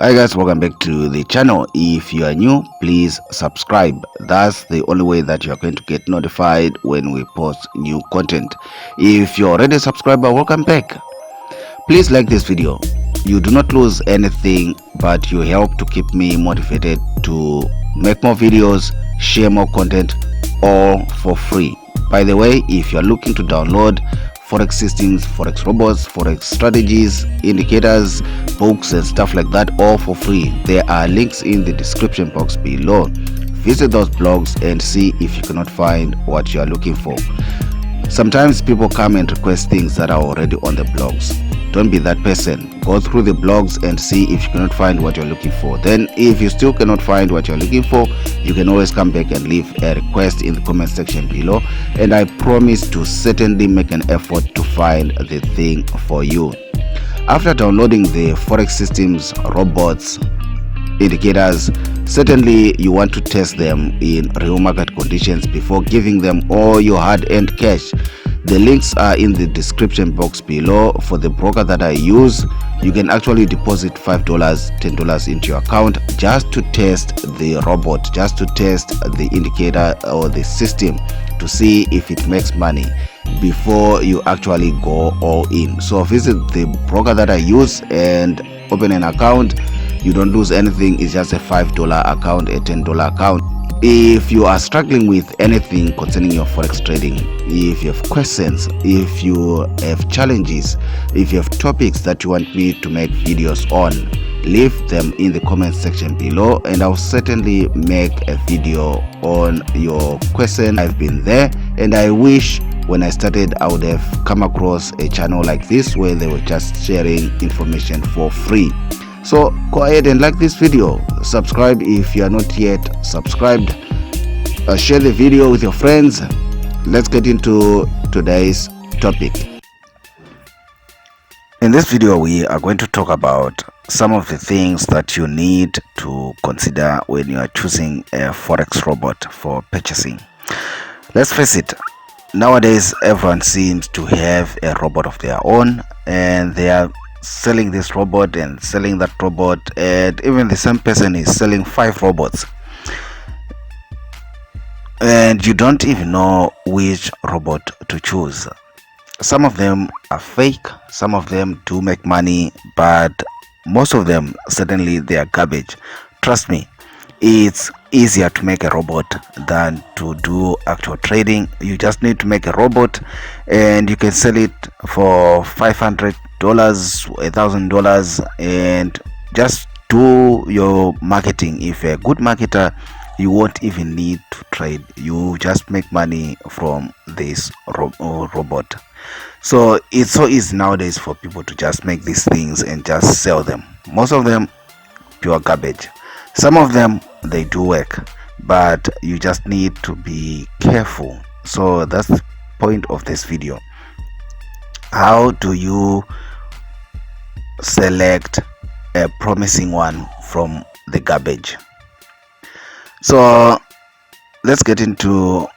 Hi guys, welcome back to the channel. If you are new, please subscribe. That's the only way that you're going to get notified when we post new content. If you're already a subscriber, welcome back. Please like this video. You do not lose anything, but you help to keep me motivated to make more videos, share more content, all for free. By the way, if you're looking to download forex systems, forex robots, forex strategies, indicators, books and stuff like that, all for free, there are links in the description box below. Visit those blogs and see if you cannot find what you are looking for. Sometimes people come and request things that are already on the blogs. Don't be that person. Go through the blogs and see if you cannot find what you're looking for. Then if you still cannot find what you're looking for, you can always come back and leave a request in the comment section below, and I promise to certainly make an effort to find the thing for you. After downloading the forex systems, robots, indicators, certainly you want to test them in real market conditions before giving them all your hard-earned cash. The links are in the description box below. For the broker that I use, you can actually deposit $5, $10 into your account just to test the robot, just to test the indicator or the system to see if it makes money before you actually go all in. So visit the broker that I use and open an account. You don't lose anything. It's just a $5 account, a $10 account. If you are struggling with anything concerning your forex trading, if you have questions, if you have challenges, if you have topics that you want me to make videos on, leave them in the comment section below and I'll certainly make a video on your question. I've been there, and I wish when I started I would have come across a channel like this where they were just sharing information for free. So go ahead and like this video, subscribe if you are not yet subscribed, share the video with your friends. Let's get into today's topic. In this video we are going to talk about some of the things that you need to consider when you are choosing a forex robot for purchasing. Let's face it, nowadays everyone seems to have a robot of their own, and they are selling this robot and selling that robot, and even the same person is selling 5 robots, and you don't even know which robot to choose. Some of them are fake, some of them do make money, but most of them, certainly, they are garbage. Trust me, it's easier to make a robot than to do actual trading. You just need to make a robot and you can sell it for $500, $1,000, and just do your marketing. If you're a good marketer, you won't even need to trade. You just make money from this robot. So it's so easy nowadays for people to just make these things and just sell them. Most of them pure garbage. Some of them, they do work, but you just need to be careful. So that's the point of this video. How do you select a promising one from the garbage? So let's get into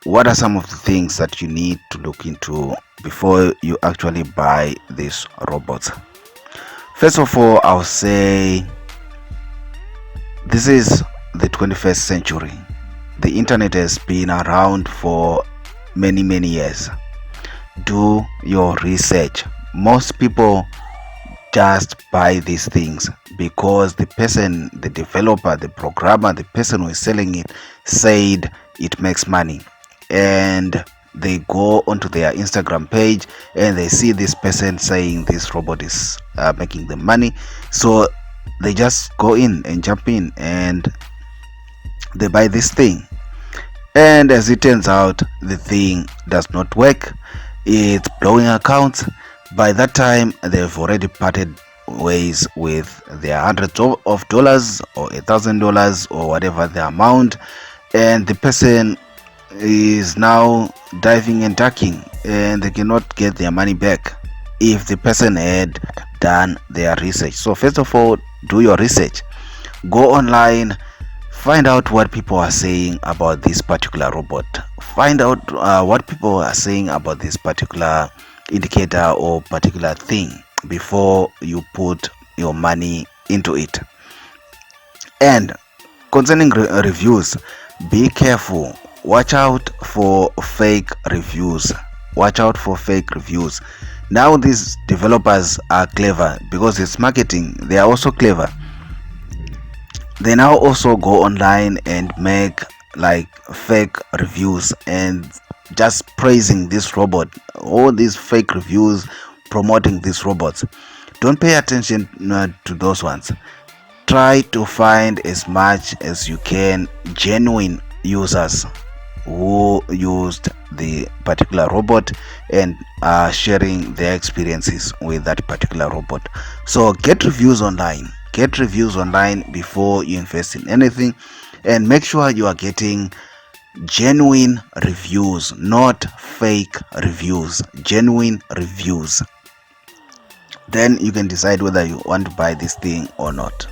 what are some of the things that you need to look into before you actually buy these robots. First of all, I'll say this is the 21st century. The internet has been around for many years. Do your research. Most people just buy these things because the person, the developer, the programmer, the person who is selling it said it makes money, and they go onto their Instagram page and they see this person saying this robot is making them money, so they just go in and jump in and they buy this thing. And as it turns out, the thing does not work. It's blowing accounts. By that time, they've already parted ways with their hundreds of dollars or $1,000 or whatever the amount, and the person is now diving and ducking, and they cannot get their money back if the person had done their research. So first of all, do your research. Go online, find out what people are saying about this particular robot. Find out what people are saying about this particular indicator or particular thing before you put your money into it. And concerning reviews, be careful. Watch out for fake reviews. Watch out for fake reviews. Now these developers are clever because it's marketing. They are also clever. They now also go online and make like fake reviews and just praising this robot. All these fake reviews promoting these robots. Don't pay attention to those ones. Try to find as much as you can genuine users who used the particular robot and are sharing their experiences with that particular robot. So get reviews online. Get reviews online before you invest in anything, and make sure you are getting genuine reviews, not fake reviews. Genuine reviews. Then you can decide whether you want to buy this thing or not.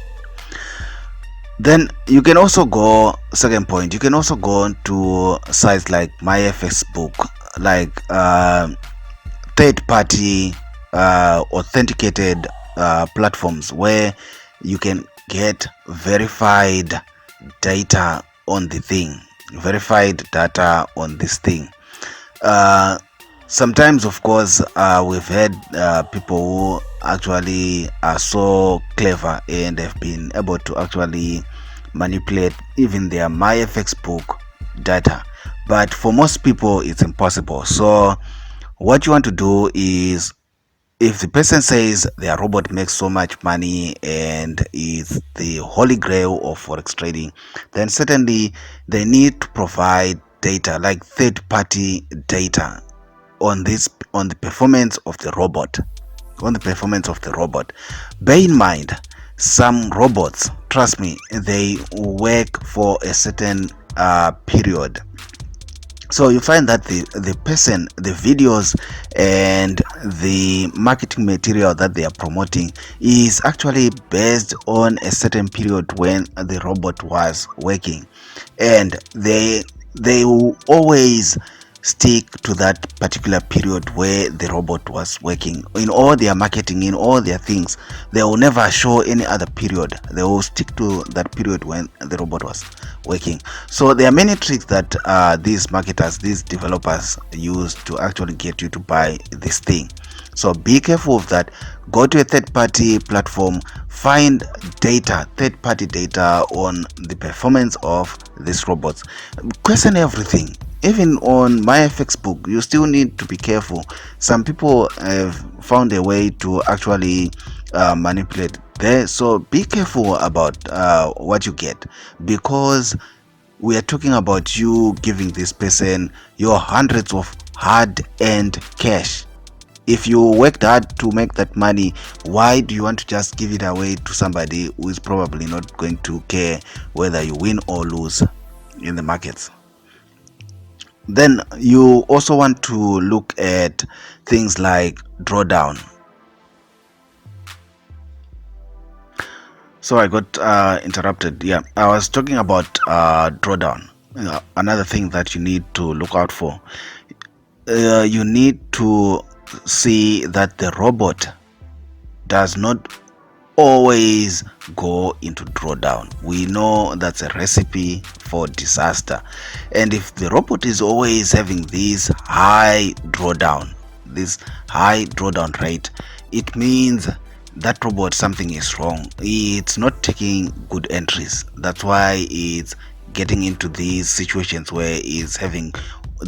Then you can also go, second point, you can also go to sites like MyFacebook, like third party authenticated platforms where you can get verified data on the thing, verified data on this thing. Sometimes, of course, we've had people who actually are so clever and have been able to actually manipulate even their MyFacebook data. But for most people, it's impossible. So what you want to do is, if the person says their robot makes so much money and is the holy grail of forex trading, then certainly they need to provide data, like third-party data on the performance of the robot. Bear in mind, some robots, trust me, they work for a certain period. So you find that the person, the videos and the marketing material that they are promoting is actually based on a certain period when the robot was working, and they will always stick to that particular period where the robot was working. In all their marketing, in all their things, they will never show any other period. They will stick to that period when the robot was working. So there are many tricks that these marketers, these developers use to actually get you to buy this thing. So be careful of that. Go to a third-party platform, find data, third-party data on the performance of these robots. Question everything. Even on MyFacebook, you still need to be careful. Some people have found a way to actually manipulate there. So be careful about what you get, because we are talking about you giving this person your hundreds of hard-earned cash. If you worked hard to make that money, why do you want to just give it away to somebody who is probably not going to care whether you win or lose in the markets? Then you also want to look at things like drawdown. So I got interrupted. Yeah, I was talking about drawdown. Another thing that you need to look out for. You need to see that the robot does not always go into drawdown. We know that's a recipe for disaster. And if the robot is always having this high drawdown rate, it means that robot, something is wrong. It's not taking good entries. That's why it's getting into these situations where it's having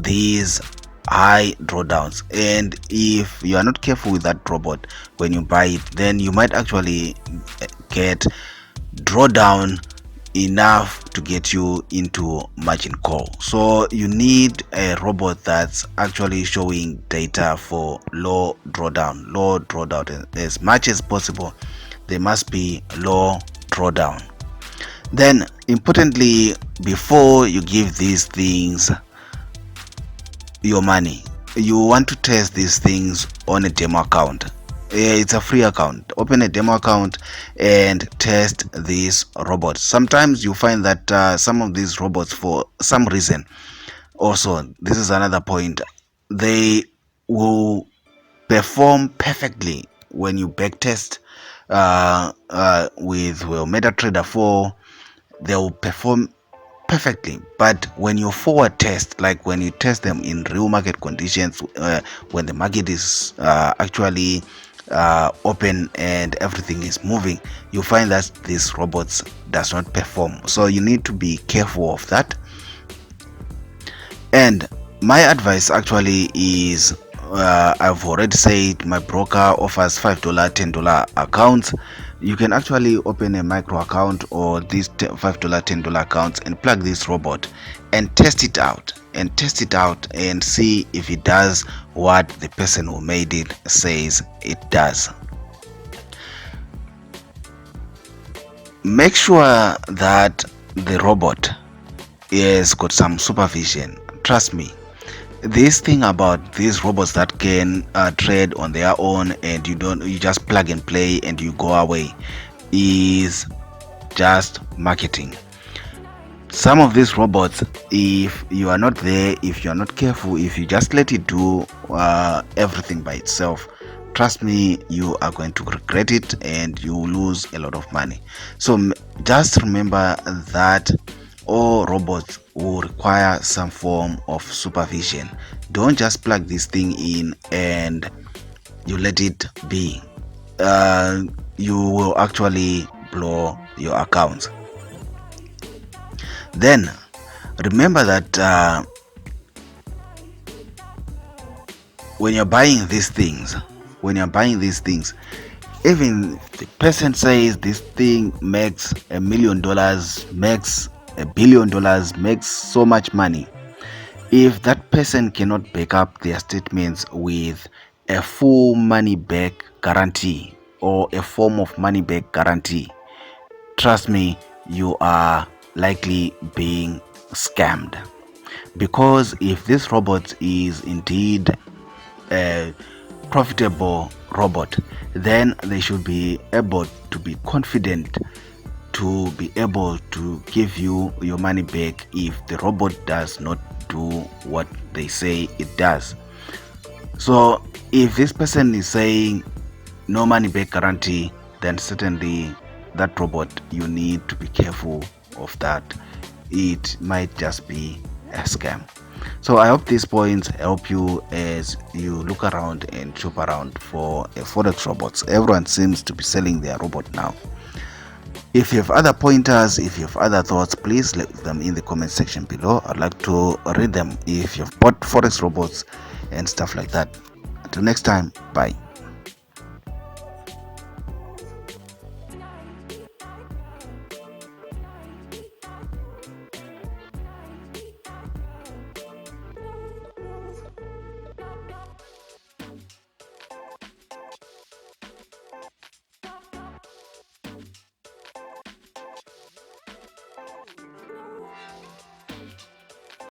these high drawdowns. And if you are not careful with that robot when you buy it, then you might actually get drawdown enough to get you into margin call. So you need a robot that's actually showing data for low drawdown. As much as possible, there must be low drawdown. Then importantly, before you give these things your money, you want to test these things on a demo account. It's a free account. Open a demo account and test these robots. Sometimes you find that some of these robots, for some reason, also this is another point, they will perform perfectly when you backtest with MetaTrader 4, they will perform perfectly. But when you forward test, like when you test them in real market conditions, when the market is actually open and everything is moving, you find that these robots does not perform. So you need to be careful of that. And my advice actually is, I've already said my broker offers $5 $10 accounts. You can actually open a micro account or these $5 $10 accounts and plug this robot and test it out and see if it does what the person who made it says it does. Make sure that the robot has got some supervision. Trust me, this thing about these robots that can trade on their own and you just plug and play and you go away is just marketing. Some of these robots, if you are not there, if you are not careful, if you just let it do everything by itself, trust me, you are going to regret it and you lose a lot of money. So just remember that all robots will require some form of supervision. Don't just plug this thing in and you let it be. You will actually blow your accounts. Then remember that when you're buying these things, even the person says this thing makes $1 million, makes $1 billion, makes so much money, if that person cannot back up their statements with a full money back guarantee or a form of money back guarantee, trust me, you are likely being scammed. Because if this robot is indeed a profitable robot, then they should be able to be confident to be able to give you your money back if the robot does not do what they say it does. So if this person is saying no money back guarantee, then certainly that robot, you need to be careful of that. It might just be a scam. So I hope these points help you as you look around and shop around for a forex robots. Everyone seems to be selling their robot now. If you have other pointers, if you have other thoughts, please leave them in the comment section below. I'd like to read them if you've bought forex robots and stuff like that. Until next time, bye.